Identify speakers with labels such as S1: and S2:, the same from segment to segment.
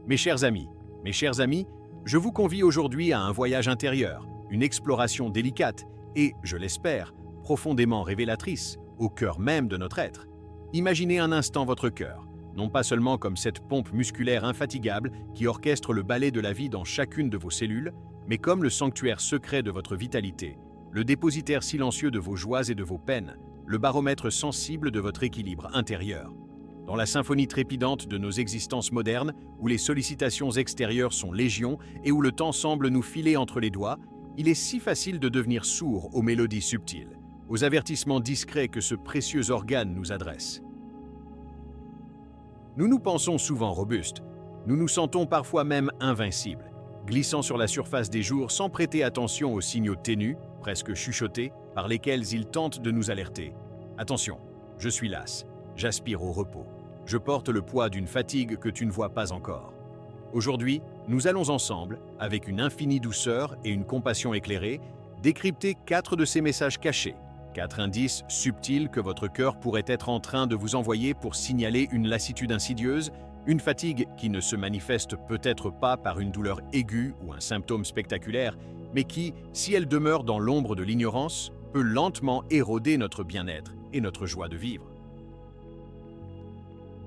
S1: Mes chers amis, je vous convie aujourd'hui à un voyage intérieur, une exploration délicate et, je l'espère, profondément révélatrice, au cœur même de notre être. Imaginez un instant votre cœur, non pas seulement comme cette pompe musculaire infatigable qui orchestre le ballet de la vie dans chacune de vos cellules, mais comme le sanctuaire secret de votre vitalité, le dépositaire silencieux de vos joies et de vos peines, le baromètre sensible de votre équilibre intérieur. Dans la symphonie trépidante de nos existences modernes, où les sollicitations extérieures sont légion et où le temps semble nous filer entre les doigts, il est si facile de devenir sourd aux mélodies subtiles, aux avertissements discrets que ce précieux organe nous adresse. Nous nous pensons souvent robustes, nous nous sentons parfois même invincibles, glissant sur la surface des jours sans prêter attention aux signaux ténus, presque chuchotés, par lesquels ils tentent de nous alerter. Attention, je suis las, j'aspire au repos. Je porte le poids d'une fatigue que tu ne vois pas encore. Aujourd'hui, nous allons ensemble, avec une infinie douceur et une compassion éclairée, décrypter 4 de ces messages cachés, 4 indices subtils que votre cœur pourrait être en train de vous envoyer pour signaler une lassitude insidieuse, une fatigue qui ne se manifeste peut-être pas par une douleur aiguë ou un symptôme spectaculaire, mais qui, si elle demeure dans l'ombre de l'ignorance, peut lentement éroder notre bien-être et notre joie de vivre.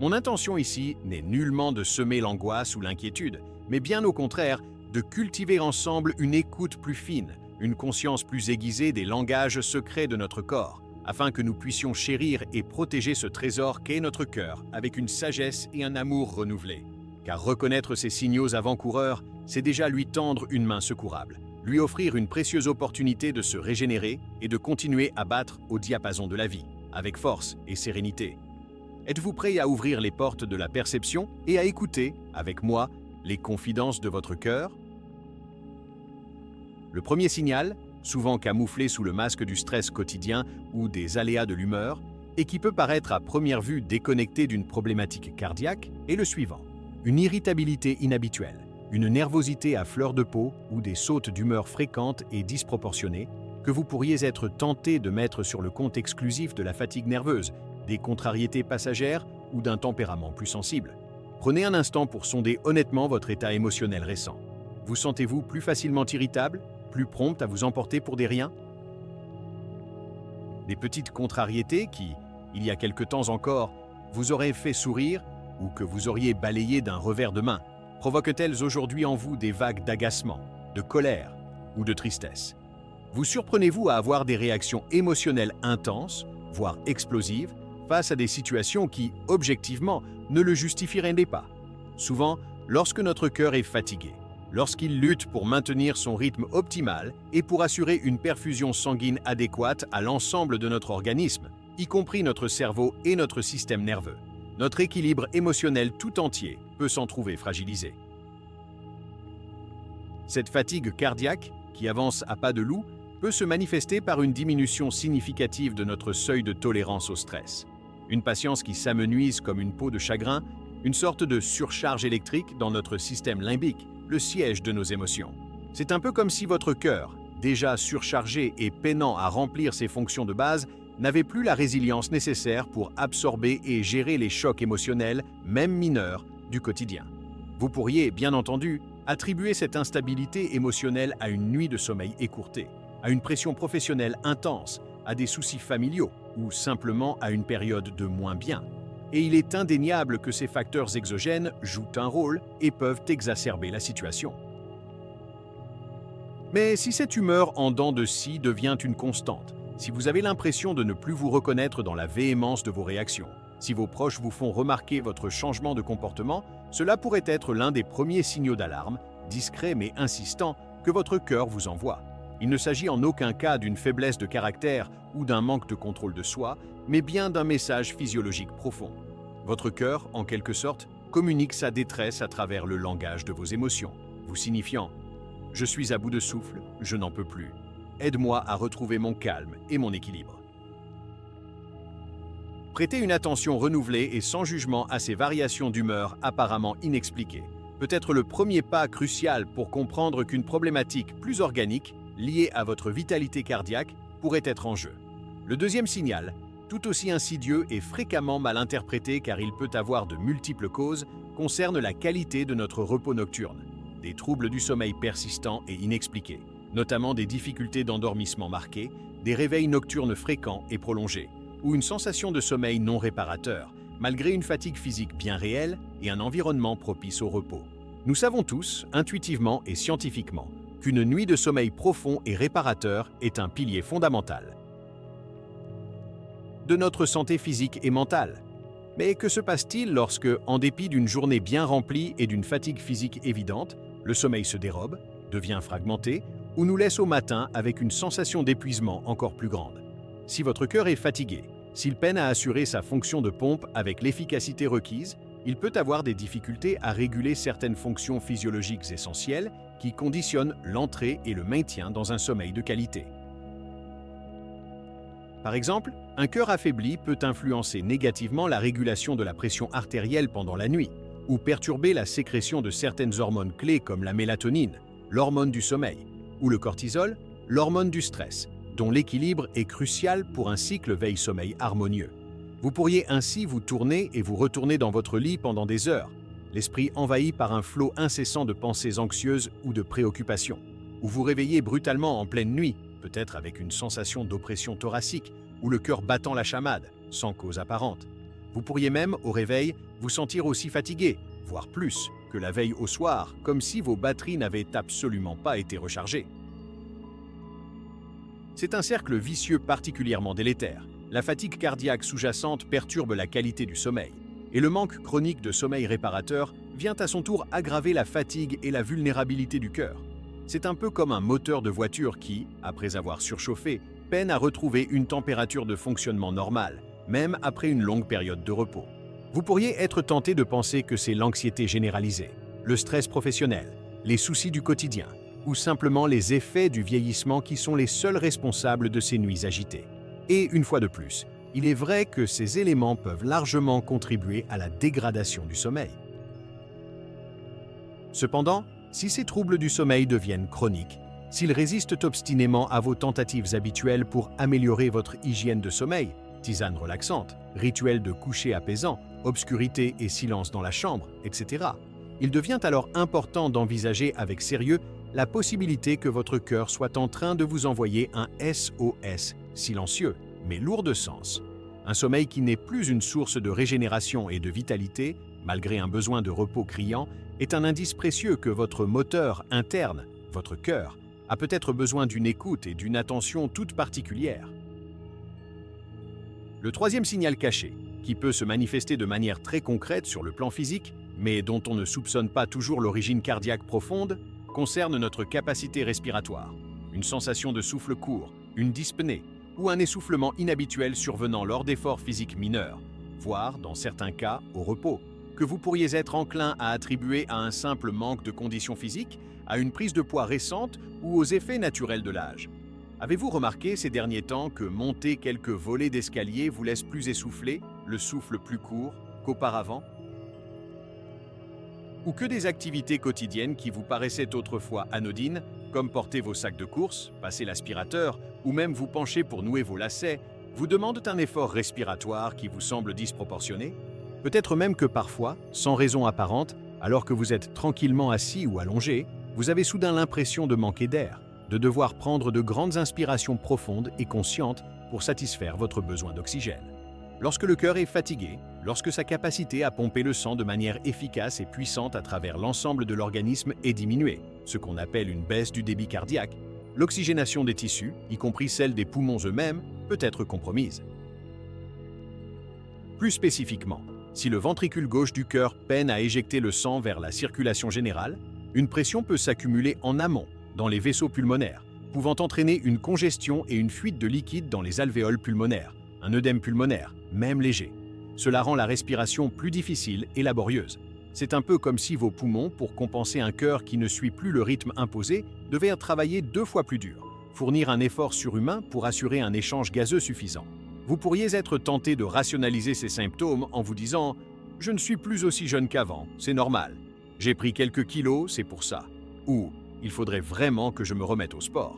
S1: Mon intention ici n'est nullement de semer l'angoisse ou l'inquiétude, mais bien au contraire, de cultiver ensemble une écoute plus fine, une conscience plus aiguisée des langages secrets de notre corps, afin que nous puissions chérir et protéger ce trésor qu'est notre cœur avec une sagesse et un amour renouvelés. Car reconnaître ces signaux avant-coureurs, c'est déjà lui tendre une main secourable, lui offrir une précieuse opportunité de se régénérer et de continuer à battre au diapason de la vie, avec force et sérénité. Êtes-vous prêt à ouvrir les portes de la perception et à écouter, avec moi, les confidences de votre cœur? Le premier signal, souvent camouflé sous le masque du stress quotidien ou des aléas de l'humeur, et qui peut paraître à première vue déconnecté d'une problématique cardiaque, est le suivant. Une irritabilité inhabituelle, une nervosité à fleur de peau ou des sautes d'humeur fréquentes et disproportionnées que vous pourriez être tenté de mettre sur le compte exclusif de la fatigue nerveuse, des contrariétés passagères ou d'un tempérament plus sensible. Prenez un instant pour sonder honnêtement votre état émotionnel récent. Vous sentez-vous plus facilement irritable, plus prompt à vous emporter pour des riens? Des petites contrariétés qui, il y a quelque temps encore, vous auraient fait sourire ou que vous auriez balayé d'un revers de main, provoquent-elles aujourd'hui en vous des vagues d'agacement, de colère ou de tristesse? Vous surprenez-vous à avoir des réactions émotionnelles intenses, voire explosives, face à des situations qui, objectivement, ne le justifieraient pas? Souvent, lorsque notre cœur est fatigué, lorsqu'il lutte pour maintenir son rythme optimal et pour assurer une perfusion sanguine adéquate à l'ensemble de notre organisme, y compris notre cerveau et notre système nerveux, notre équilibre émotionnel tout entier peut s'en trouver fragilisé. Cette fatigue cardiaque, qui avance à pas de loup, peut se manifester par une diminution significative de notre seuil de tolérance au stress. Une patience qui s'amenuise comme une peau de chagrin, une sorte de surcharge électrique dans notre système limbique, le siège de nos émotions. C'est un peu comme si votre cœur, déjà surchargé et peinant à remplir ses fonctions de base, n'avait plus la résilience nécessaire pour absorber et gérer les chocs émotionnels, même mineurs, du quotidien. Vous pourriez, bien entendu, attribuer cette instabilité émotionnelle à une nuit de sommeil écourtée, à une pression professionnelle intense, à des soucis familiaux ou simplement à une période de moins bien. Et il est indéniable que ces facteurs exogènes jouent un rôle et peuvent exacerber la situation. Mais si cette humeur en dents de scie devient une constante, si vous avez l'impression de ne plus vous reconnaître dans la véhémence de vos réactions, si vos proches vous font remarquer votre changement de comportement, cela pourrait être l'un des premiers signaux d'alarme, discrets mais insistants, que votre cœur vous envoie. Il ne s'agit en aucun cas d'une faiblesse de caractère ou d'un manque de contrôle de soi, mais bien d'un message physiologique profond. Votre cœur, en quelque sorte, communique sa détresse à travers le langage de vos émotions, vous signifiant « Je suis à bout de souffle, je n'en peux plus. Aide-moi à retrouver mon calme et mon équilibre. » Prêtez une attention renouvelée et sans jugement à ces variations d'humeur apparemment inexpliquées peut être le premier pas crucial pour comprendre qu'une problématique plus organique, liée à votre vitalité cardiaque, pourrait être en jeu. Le deuxième signal, tout aussi insidieux et fréquemment mal interprété car il peut avoir de multiples causes, concerne la qualité de notre repos nocturne. Des troubles du sommeil persistants et inexpliqués, notamment des difficultés d'endormissement marquées, des réveils nocturnes fréquents et prolongés, ou une sensation de sommeil non réparateur, malgré une fatigue physique bien réelle et un environnement propice au repos. Nous savons tous, intuitivement et scientifiquement, qu'une nuit de sommeil profond et réparateur est un pilier fondamental de notre santé physique et mentale. Mais que se passe-t-il lorsque, en dépit d'une journée bien remplie et d'une fatigue physique évidente, le sommeil se dérobe, devient fragmenté ou nous laisse au matin avec une sensation d'épuisement encore plus grande? Si votre cœur est fatigué, s'il peine à assurer sa fonction de pompe avec l'efficacité requise, il peut avoir des difficultés à réguler certaines fonctions physiologiques essentielles qui conditionnent l'entrée et le maintien dans un sommeil de qualité. Par exemple, un cœur affaibli peut influencer négativement la régulation de la pression artérielle pendant la nuit, ou perturber la sécrétion de certaines hormones clés comme la mélatonine, l'hormone du sommeil, ou le cortisol, l'hormone du stress, dont l'équilibre est crucial pour un cycle veille-sommeil harmonieux. Vous pourriez ainsi vous tourner et vous retourner dans votre lit pendant des heures, l'esprit envahi par un flot incessant de pensées anxieuses ou de préoccupations, ou vous réveiller brutalement en pleine nuit, peut-être avec une sensation d'oppression thoracique ou le cœur battant la chamade, sans cause apparente. Vous pourriez même, au réveil, vous sentir aussi fatigué, voire plus, que la veille au soir, comme si vos batteries n'avaient absolument pas été rechargées. C'est un cercle vicieux particulièrement délétère. La fatigue cardiaque sous-jacente perturbe la qualité du sommeil, et le manque chronique de sommeil réparateur vient à son tour aggraver la fatigue et la vulnérabilité du cœur. C'est un peu comme un moteur de voiture qui, après avoir surchauffé, peine à retrouver une température de fonctionnement normale, même après une longue période de repos. Vous pourriez être tenté de penser que c'est l'anxiété généralisée, le stress professionnel, les soucis du quotidien, ou simplement les effets du vieillissement qui sont les seuls responsables de ces nuits agitées. Et une fois de plus, il est vrai que ces éléments peuvent largement contribuer à la dégradation du sommeil. Cependant, si ces troubles du sommeil deviennent chroniques, s'ils résistent obstinément à vos tentatives habituelles pour améliorer votre hygiène de sommeil, tisane relaxante, rituel de coucher apaisant, obscurité et silence dans la chambre, etc., il devient alors important d'envisager avec sérieux la possibilité que votre cœur soit en train de vous envoyer un SOS silencieux, mais lourd de sens. Un sommeil qui n'est plus une source de régénération et de vitalité, malgré un besoin de repos criant, est un indice précieux que votre moteur interne, votre cœur, a peut-être besoin d'une écoute et d'une attention toute particulière. Le troisième signal caché, qui peut se manifester de manière très concrète sur le plan physique, mais dont on ne soupçonne pas toujours l'origine cardiaque profonde, concerne notre capacité respiratoire. Une sensation de souffle court, une dyspnée, ou un essoufflement inhabituel survenant lors d'efforts physiques mineurs, voire, dans certains cas, au repos, que vous pourriez être enclin à attribuer à un simple manque de conditions physiques, à une prise de poids récente ou aux effets naturels de l'âge. Avez-vous remarqué ces derniers temps que monter quelques volets d'escalier vous laisse plus essoufflé, le souffle plus court qu'auparavant? Ou que des activités quotidiennes qui vous paraissaient autrefois anodines, comme porter vos sacs de course, passer l'aspirateur ou même vous pencher pour nouer vos lacets, vous demandent un effort respiratoire qui vous semble disproportionné? Peut-être même que parfois, sans raison apparente, alors que vous êtes tranquillement assis ou allongé, vous avez soudain l'impression de manquer d'air, de devoir prendre de grandes inspirations profondes et conscientes pour satisfaire votre besoin d'oxygène. Lorsque le cœur est fatigué, lorsque sa capacité à pomper le sang de manière efficace et puissante à travers l'ensemble de l'organisme est diminuée, ce qu'on appelle une baisse du débit cardiaque, l'oxygénation des tissus, y compris celle des poumons eux-mêmes, peut être compromise. Plus spécifiquement, si le ventricule gauche du cœur peine à éjecter le sang vers la circulation générale, une pression peut s'accumuler en amont, dans les vaisseaux pulmonaires, pouvant entraîner une congestion et une fuite de liquide dans les alvéoles pulmonaires, un œdème pulmonaire, même léger. Cela rend la respiration plus difficile et laborieuse. C'est un peu comme si vos poumons, pour compenser un cœur qui ne suit plus le rythme imposé, devaient travailler 2 fois plus dur, fournir un effort surhumain pour assurer un échange gazeux suffisant. Vous pourriez être tenté de rationaliser ces symptômes en vous disant « Je ne suis plus aussi jeune qu'avant, c'est normal. J'ai pris quelques kilos, c'est pour ça. » Ou « Il faudrait vraiment que je me remette au sport. »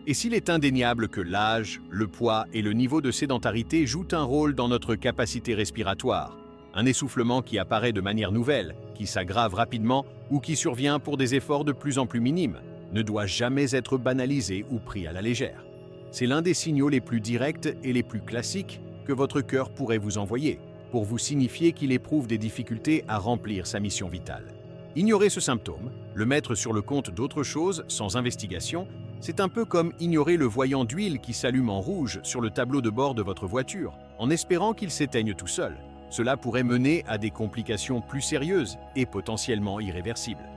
S1: Et s'il est indéniable que l'âge, le poids et le niveau de sédentarité jouent un rôle dans notre capacité respiratoire, un essoufflement qui apparaît de manière nouvelle, qui s'aggrave rapidement ou qui survient pour des efforts de plus en plus minimes, ne doit jamais être banalisé ou pris à la légère. C'est l'un des signaux les plus directs et les plus classiques que votre cœur pourrait vous envoyer, pour vous signifier qu'il éprouve des difficultés à remplir sa mission vitale. Ignorer ce symptôme, le mettre sur le compte d'autre chose sans investigation, c'est un peu comme ignorer le voyant d'huile qui s'allume en rouge sur le tableau de bord de votre voiture, en espérant qu'il s'éteigne tout seul. Cela pourrait mener à des complications plus sérieuses et potentiellement irréversibles.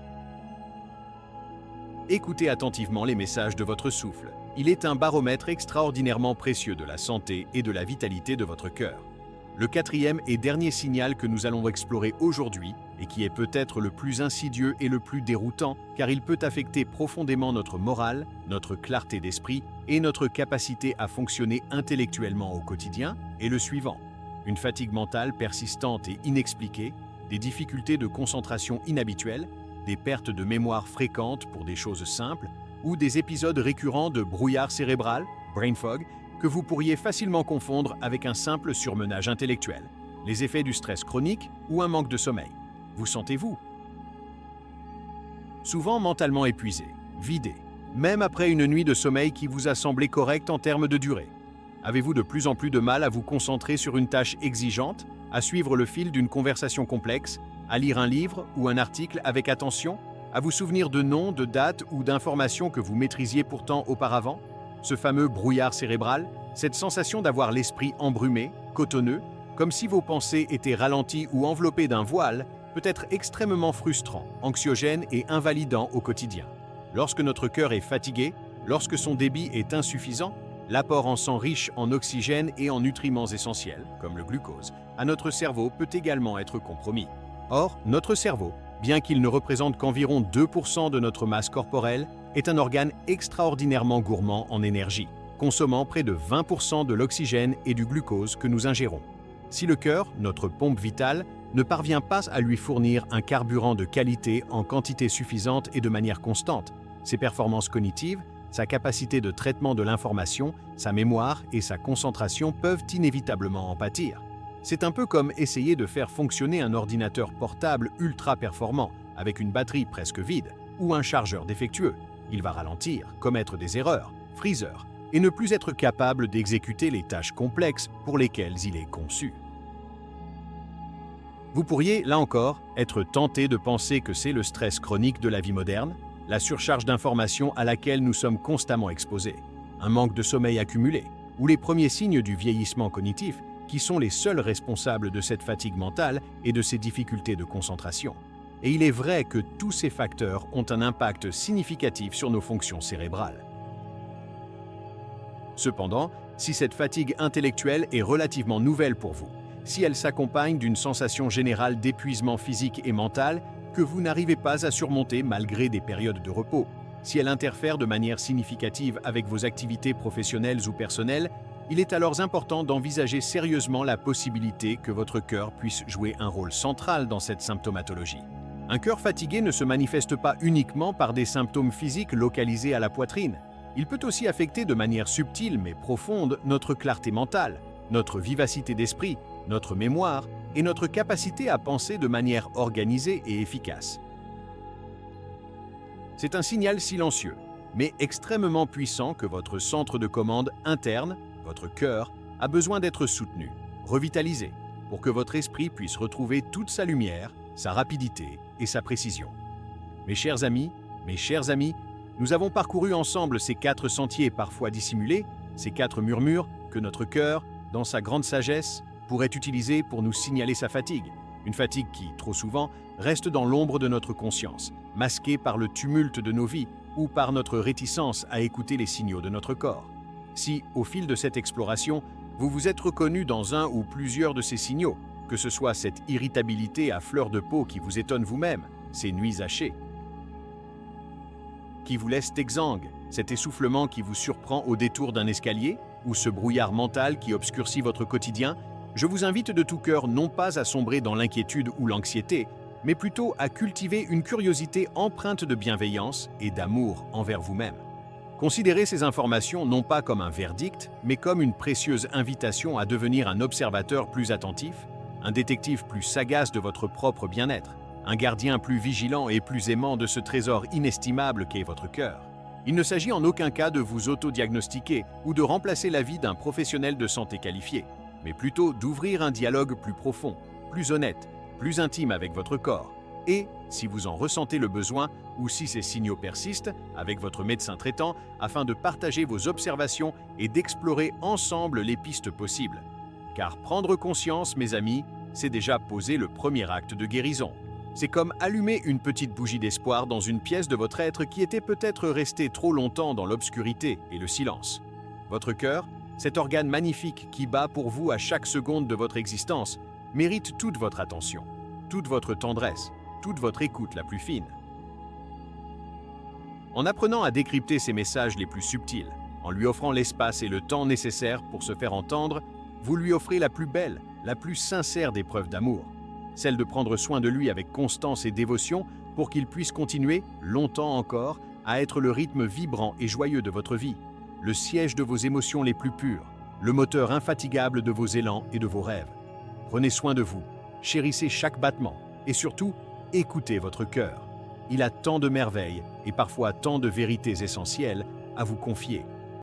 S1: Écoutez attentivement les messages de votre souffle. Il est un baromètre extraordinairement précieux de la santé et de la vitalité de votre cœur. Le quatrième et dernier signal que nous allons explorer aujourd'hui, et qui est peut-être le plus insidieux et le plus déroutant, car il peut affecter profondément notre morale, notre clarté d'esprit et notre capacité à fonctionner intellectuellement au quotidien, est le suivant. Une fatigue mentale persistante et inexpliquée, des difficultés de concentration inhabituelles, des pertes de mémoire fréquentes pour des choses simples, ou des épisodes récurrents de brouillard cérébral, brain fog, que vous pourriez facilement confondre avec un simple surmenage intellectuel, les effets du stress chronique ou un manque de sommeil. Vous sentez-vous souvent mentalement épuisé, vidé, même après une nuit de sommeil qui vous a semblé correcte en termes de durée? Avez-vous de plus en plus de mal à vous concentrer sur une tâche exigeante, à suivre le fil d'une conversation complexe, à lire un livre ou un article avec attention, à vous souvenir de noms, de dates ou d'informations que vous maîtrisiez pourtant auparavant? Ce fameux brouillard cérébral, cette sensation d'avoir l'esprit embrumé, cotonneux, comme si vos pensées étaient ralenties ou enveloppées d'un voile, peut être extrêmement frustrant, anxiogène et invalidant au quotidien. Lorsque notre cœur est fatigué, lorsque son débit est insuffisant, l'apport en sang riche en oxygène et en nutriments essentiels, comme le glucose, à notre cerveau peut également être compromis. Or, notre cerveau, bien qu'il ne représente qu'environ 2% de notre masse corporelle, est un organe extraordinairement gourmand en énergie, consommant près de 20% de l'oxygène et du glucose que nous ingérons. Si le cœur, notre pompe vitale, ne parvient pas à lui fournir un carburant de qualité en quantité suffisante et de manière constante, ses performances cognitives, sa capacité de traitement de l'information, sa mémoire et sa concentration peuvent inévitablement en pâtir. C'est un peu comme essayer de faire fonctionner un ordinateur portable ultra performant avec une batterie presque vide ou un chargeur défectueux. Il va ralentir, commettre des erreurs, freezer, et ne plus être capable d'exécuter les tâches complexes pour lesquelles il est conçu. Vous pourriez, là encore, être tenté de penser que c'est le stress chronique de la vie moderne, la surcharge d'informations à laquelle nous sommes constamment exposés, un manque de sommeil accumulé, ou les premiers signes du vieillissement cognitif qui sont les seuls responsables de cette fatigue mentale et de ces difficultés de concentration. Et il est vrai que tous ces facteurs ont un impact significatif sur nos fonctions cérébrales. Cependant, si cette fatigue intellectuelle est relativement nouvelle pour vous, si elle s'accompagne d'une sensation générale d'épuisement physique et mental que vous n'arrivez pas à surmonter malgré des périodes de repos, si elle interfère de manière significative avec vos activités professionnelles ou personnelles, il est alors important d'envisager sérieusement la possibilité que votre cœur puisse jouer un rôle central dans cette symptomatologie. Un cœur fatigué ne se manifeste pas uniquement par des symptômes physiques localisés à la poitrine. Il peut aussi affecter de manière subtile mais profonde notre clarté mentale, notre vivacité d'esprit, notre mémoire et notre capacité à penser de manière organisée et efficace. C'est un signal silencieux, mais extrêmement puissant que votre centre de commande interne, votre cœur, a besoin d'être soutenu, revitalisé, pour que votre esprit puisse retrouver toute sa lumière, sa rapidité et sa précision. Mes chers amis, nous avons parcouru ensemble ces 4 sentiers parfois dissimulés, ces 4 murmures que notre cœur, dans sa grande sagesse, pourrait utiliser pour nous signaler sa fatigue. Une fatigue qui, trop souvent, reste dans l'ombre de notre conscience, masquée par le tumulte de nos vies ou par notre réticence à écouter les signaux de notre corps. Si, au fil de cette exploration, vous vous êtes reconnu dans un ou plusieurs de ces signaux, que ce soit cette irritabilité à fleur de peau qui vous étonne vous-même, ces nuits hachées, qui vous laisse exsangue, cet essoufflement qui vous surprend au détour d'un escalier, ou ce brouillard mental qui obscurcit votre quotidien, je vous invite de tout cœur non pas à sombrer dans l'inquiétude ou l'anxiété, mais plutôt à cultiver une curiosité empreinte de bienveillance et d'amour envers vous-même. Considérez ces informations non pas comme un verdict, mais comme une précieuse invitation à devenir un observateur plus attentif, un détective plus sagace de votre propre bien-être, un gardien plus vigilant et plus aimant de ce trésor inestimable qu'est votre cœur. Il ne s'agit en aucun cas de vous auto-diagnostiquer ou de remplacer l'avis d'un professionnel de santé qualifié, mais plutôt d'ouvrir un dialogue plus profond, plus honnête, plus intime avec votre corps. Et, si vous en ressentez le besoin ou si ces signaux persistent, avec votre médecin traitant, afin de partager vos observations et d'explorer ensemble les pistes possibles. Car prendre conscience, mes amis, c'est déjà poser le premier acte de guérison. C'est comme allumer une petite bougie d'espoir dans une pièce de votre être qui était peut-être restée trop longtemps dans l'obscurité et le silence. Votre cœur, cet organe magnifique qui bat pour vous à chaque seconde de votre existence, mérite toute votre attention, toute votre tendresse, toute votre écoute la plus fine. En apprenant à décrypter ces messages les plus subtils, en lui offrant l'espace et le temps nécessaires pour se faire entendre, vous lui offrez la plus belle, la plus sincère des preuves d'amour, celle de prendre soin de lui avec constance et dévotion pour qu'il puisse continuer, longtemps encore, à être le rythme vibrant et joyeux de votre vie, le siège de vos émotions les plus pures, le moteur infatigable de vos élans et de vos rêves. Prenez soin de vous, chérissez chaque battement et surtout, écoutez votre cœur. Il a tant de merveilles et parfois tant de vérités essentielles à vous confier.